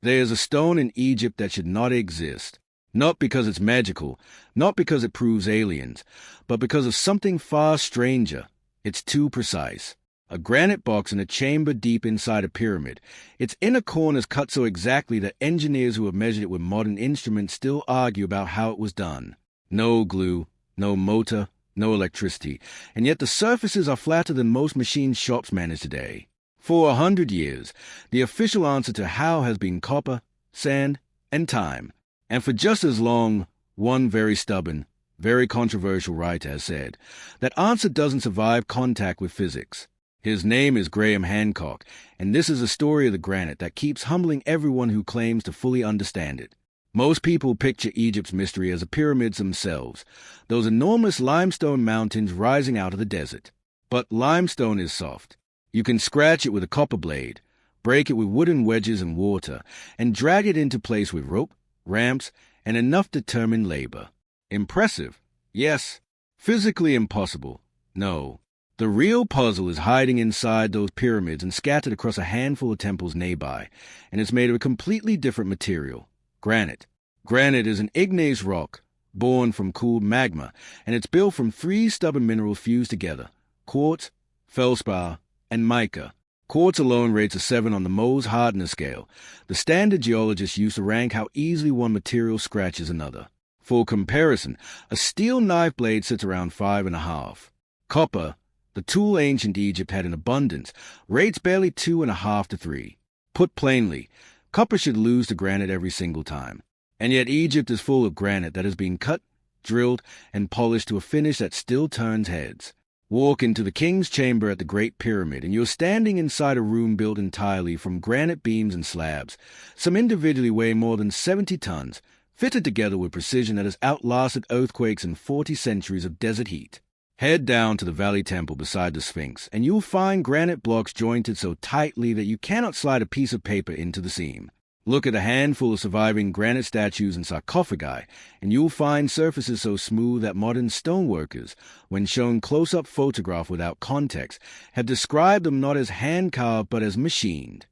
There is a stone in Egypt that should not exist, not because it's magical, not because it proves aliens, but because of something far stranger. It's too precise. A granite box in a chamber deep inside a pyramid. Its inner corners cut so exactly that engineers who have measured it with modern instruments still argue about how it was done. No glue, no motor, no electricity, and yet the surfaces are flatter than most machine shops manage today. For 100 years, the official answer to how has been copper, sand, and time. And for just as long, one very stubborn, very controversial writer has said, that answer doesn't survive contact with physics. His name is Graham Hancock, and this is a story of the granite that keeps humbling everyone who claims to fully understand it. Most people picture Egypt's mystery as the pyramids themselves, those enormous limestone mountains rising out of the desert. But limestone is soft. You can scratch it with a copper blade, break it with wooden wedges and water, and drag it into place with rope, ramps, and enough determined labor. Impressive? Yes. Physically impossible? No. The real puzzle is hiding inside those pyramids and scattered across a handful of temples nearby, and it's made of a completely different material, granite. Granite is an igneous rock, born from cooled magma, and it's built from 3 stubborn minerals fused together, quartz, feldspar, and mica. Quartz alone rates a 7 on the Mohs hardness scale. The standard geologists used to rank how easily one material scratches another. For comparison, a steel knife blade sits around 5.5. Copper, the tool ancient Egypt had in abundance, rates barely 2.5 to 3. Put plainly, copper should lose to granite every single time. And yet Egypt is full of granite that has been cut, drilled, and polished to a finish that still turns heads. Walk into the king's chamber at the Great Pyramid, and you're standing inside a room built entirely from granite beams and slabs, some individually weighing more than 70 tons, fitted together with precision that has outlasted earthquakes and 40 centuries of desert heat. Head down to the Valley Temple beside the Sphinx, and you'll find granite blocks jointed so tightly that you cannot slide a piece of paper into the seam. Look at a handful of surviving granite statues and sarcophagi, and you'll find surfaces so smooth that modern stoneworkers, when shown close-up photograph without context, have described them not as hand-carved but as machined.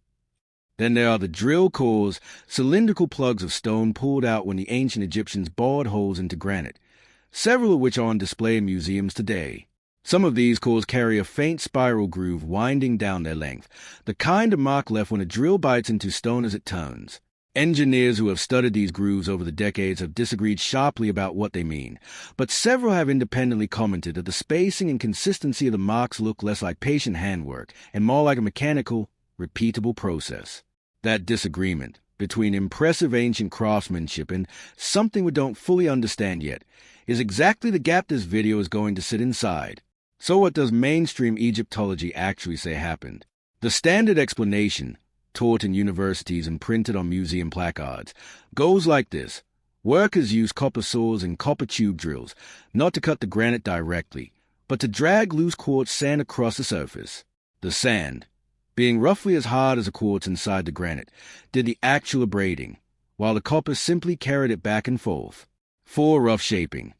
Then there are the drill cores, cylindrical plugs of stone pulled out when the ancient Egyptians bored holes into granite, several of which are on display in museums today. Some of these cores carry a faint spiral groove winding down their length, the kind of mark left when a drill bites into stone as it turns. Engineers who have studied these grooves over the decades have disagreed sharply about what they mean, but several have independently commented that the spacing and consistency of the marks look less like patient handwork and more like a mechanical, repeatable process. That disagreement between impressive ancient craftsmanship and something we don't fully understand yet is exactly the gap this video is going to sit inside. So what does mainstream Egyptology actually say happened? The standard explanation, taught in universities and printed on museum placards, goes like this. Workers use copper saws and copper tube drills, not to cut the granite directly, but to drag loose quartz sand across the surface. The sand, being roughly as hard as a quartz inside the granite, did the actual abrading, while the copper simply carried it back and forth. For rough shaping,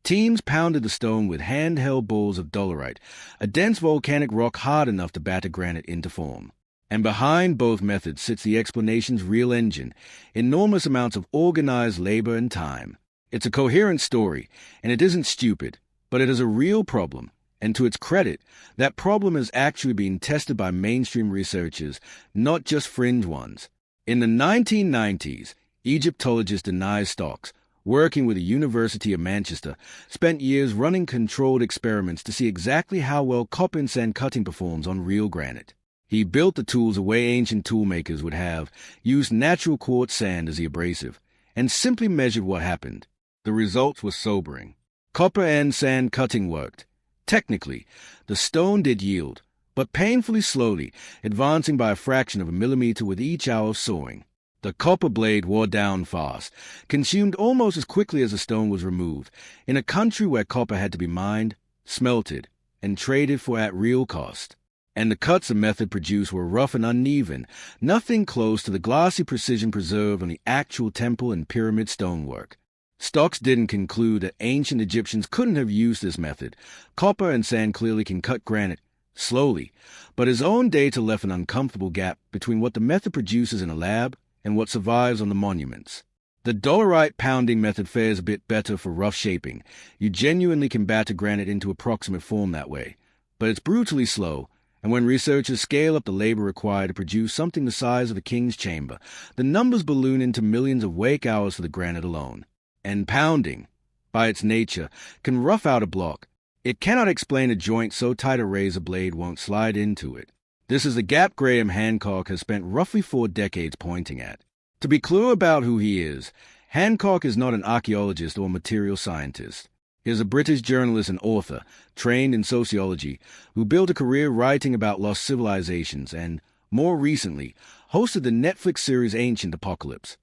teams pounded the stone with handheld balls of dolerite, a dense volcanic rock hard enough to batter granite into form. And behind both methods sits the explanation's real engine, enormous amounts of organized labor and time. It's a coherent story, and it isn't stupid, but it is a real problem, and to its credit, that problem is actually being tested by mainstream researchers, not just fringe ones. In the 1990s, Egyptologist Denise Stocks, working with the University of Manchester, spent years running controlled experiments to see exactly how well copper and sand cutting performs on real granite. He built the tools the way ancient toolmakers would have, used natural quartz sand as the abrasive, and simply measured what happened. The results were sobering. Copper and sand cutting worked. Technically, the stone did yield, but painfully slowly, advancing by a fraction of a millimeter with each hour of sawing. The copper blade wore down fast, consumed almost as quickly as the stone was removed, in a country where copper had to be mined, smelted, and traded for at real cost. And the cuts the method produced were rough and uneven, nothing close to the glossy precision preserved on the actual temple and pyramid stonework. Stocks didn't conclude that ancient Egyptians couldn't have used this method. Copper and sand clearly can cut granite, slowly, but his own data left an uncomfortable gap between what the method produces in a lab and what survives on the monuments. The dolerite pounding method fares a bit better for rough shaping. You genuinely can batter granite into approximate form that way. But it's brutally slow, and when researchers scale up the labor required to produce something the size of a king's chamber, the numbers balloon into millions of wake hours for the granite alone. And pounding, by its nature, can rough out a block. It cannot explain a joint so tight a razor blade won't slide into it. This is the gap Graham Hancock has spent roughly 4 decades pointing at. To be clear about who he is, Hancock is not an archaeologist or material scientist. He is a British journalist and author, trained in sociology, who built a career writing about lost civilizations and, more recently, hosted the Netflix series Ancient Apocalypse.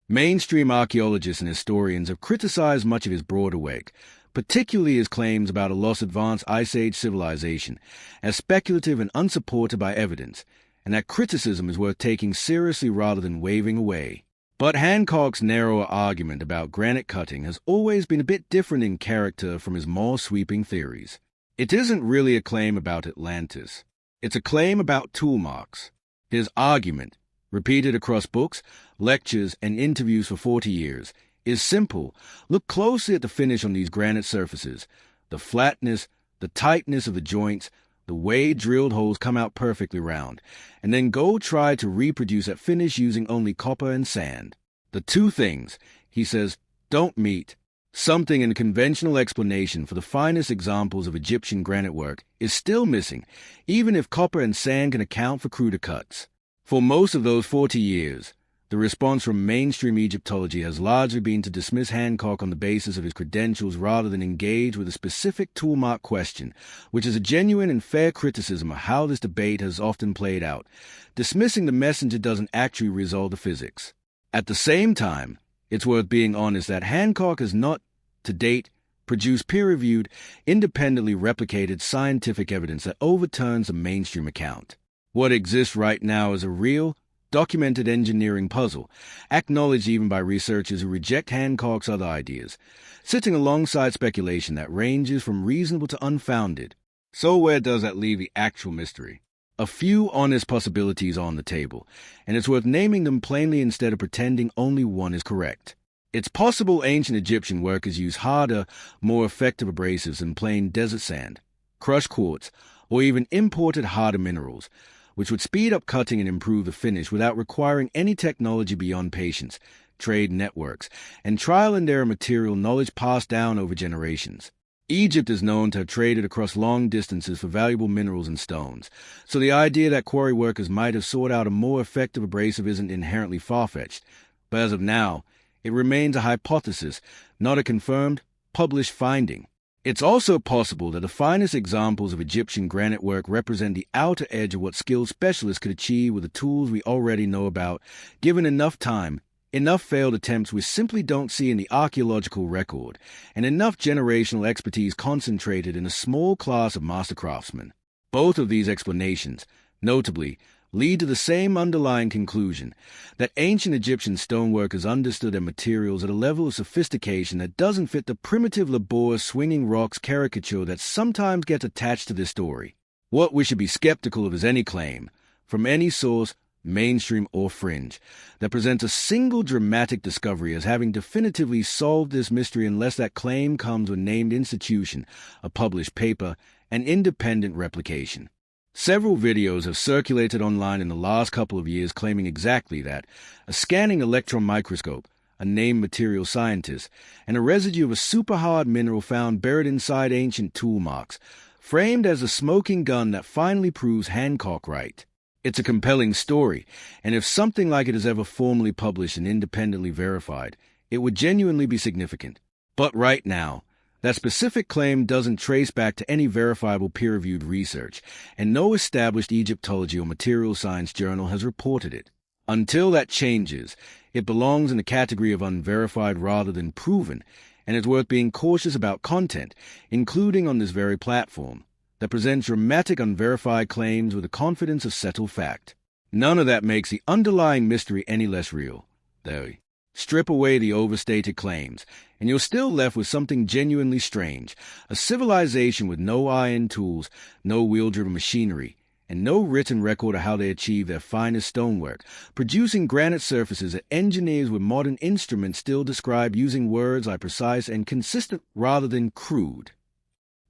Mainstream archaeologists and historians have criticized much of his broader work, particularly his claims about a lost advanced Ice Age civilization, as speculative and unsupported by evidence, and that criticism is worth taking seriously rather than waving away. But Hancock's narrower argument about granite cutting has always been a bit different in character from his more sweeping theories. It isn't really a claim about Atlantis. It's a claim about tool marks. His argument, repeated across books, lectures, and interviews for 40 years, is simple. Look closely at the finish on these granite surfaces. The flatness, the tightness of the joints, the way drilled holes come out perfectly round, and then go try to reproduce that finish using only copper and sand. The two things, he says, don't meet. Something in a conventional explanation for the finest examples of Egyptian granite work is still missing, even if copper and sand can account for cruder cuts. For most of those 40 years, the response from mainstream Egyptology has largely been to dismiss Hancock on the basis of his credentials rather than engage with a specific toolmark question, which is a genuine and fair criticism of how this debate has often played out. Dismissing the messenger doesn't actually resolve the physics. At the same time, it's worth being honest that Hancock has not, to date, produced peer-reviewed, independently replicated scientific evidence that overturns the mainstream account. What exists right now is a real, documented engineering puzzle, acknowledged even by researchers who reject Hancock's other ideas, sitting alongside speculation that ranges from reasonable to unfounded. So where does that leave the actual mystery? A few honest possibilities on the table, and it's worth naming them plainly instead of pretending only one is correct. It's possible ancient Egyptian workers used harder, more effective abrasives than plain desert sand, crushed quartz, or even imported harder minerals, which would speed up cutting and improve the finish without requiring any technology beyond patience, trade networks, and trial and error material knowledge passed down over generations. Egypt is known to have traded across long distances for valuable minerals and stones, so the idea that quarry workers might have sought out a more effective abrasive isn't inherently far-fetched, but as of now, it remains a hypothesis, not a confirmed, published finding. It's also possible that the finest examples of Egyptian granite work represent the outer edge of what skilled specialists could achieve with the tools we already know about, given enough time, enough failed attempts we simply don't see in the archaeological record, and enough generational expertise concentrated in a small class of master craftsmen. Both of these explanations, notably, lead to the same underlying conclusion, that ancient Egyptian stoneworkers understood their materials at a level of sophistication that doesn't fit the primitive laborious swinging rocks caricature that sometimes gets attached to this story. What we should be skeptical of is any claim, from any source, mainstream or fringe, that presents a single dramatic discovery as having definitively solved this mystery unless that claim comes with a named institution, a published paper, and independent replication. Several videos have circulated online in the last couple of years claiming exactly that: a scanning electron microscope, a named material scientist, and a residue of a super-hard mineral found buried inside ancient tool marks, framed as a smoking gun that finally proves Hancock right. It's a compelling story, and if something like it is ever formally published and independently verified, it would genuinely be significant. But right now, that specific claim doesn't trace back to any verifiable peer-reviewed research, and no established Egyptology or material science journal has reported it. Until that changes, it belongs in the category of unverified rather than proven, and it's worth being cautious about content, including on this very platform, that presents dramatic unverified claims with the confidence of settled fact. None of that makes the underlying mystery any less real, though. Strip away the overstated claims, and you're still left with something genuinely strange, a civilization with no iron tools, no wheel-driven machinery, and no written record of how they achieved their finest stonework, producing granite surfaces that engineers with modern instruments still describe using words like precise and consistent rather than crude.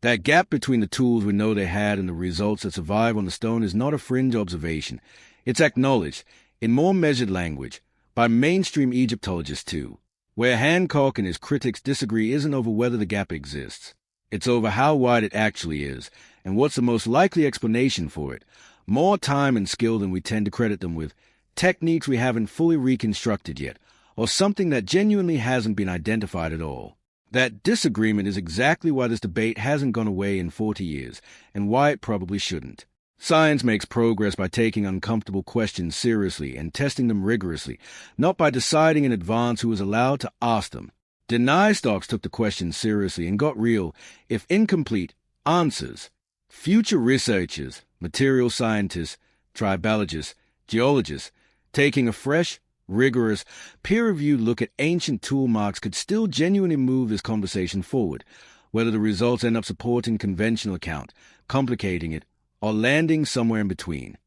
That gap between the tools we know they had and the results that survive on the stone is not a fringe observation. It's acknowledged, in more measured language, by mainstream Egyptologists too. Where Hancock and his critics disagree isn't over whether the gap exists. It's over how wide it actually is, and what's the most likely explanation for it. More time and skill than we tend to credit them with, techniques we haven't fully reconstructed yet, or something that genuinely hasn't been identified at all. That disagreement is exactly why this debate hasn't gone away in 40 years, and why it probably shouldn't. Science makes progress by taking uncomfortable questions seriously and testing them rigorously, not by deciding in advance who is allowed to ask them. Deny stocks took the questions seriously and got real, if incomplete, answers. Future researchers, material scientists, tribologists, geologists, taking a fresh, rigorous, peer-reviewed look at ancient tool marks could still genuinely move this conversation forward, whether the results end up supporting conventional account, complicating it, or landing somewhere in between.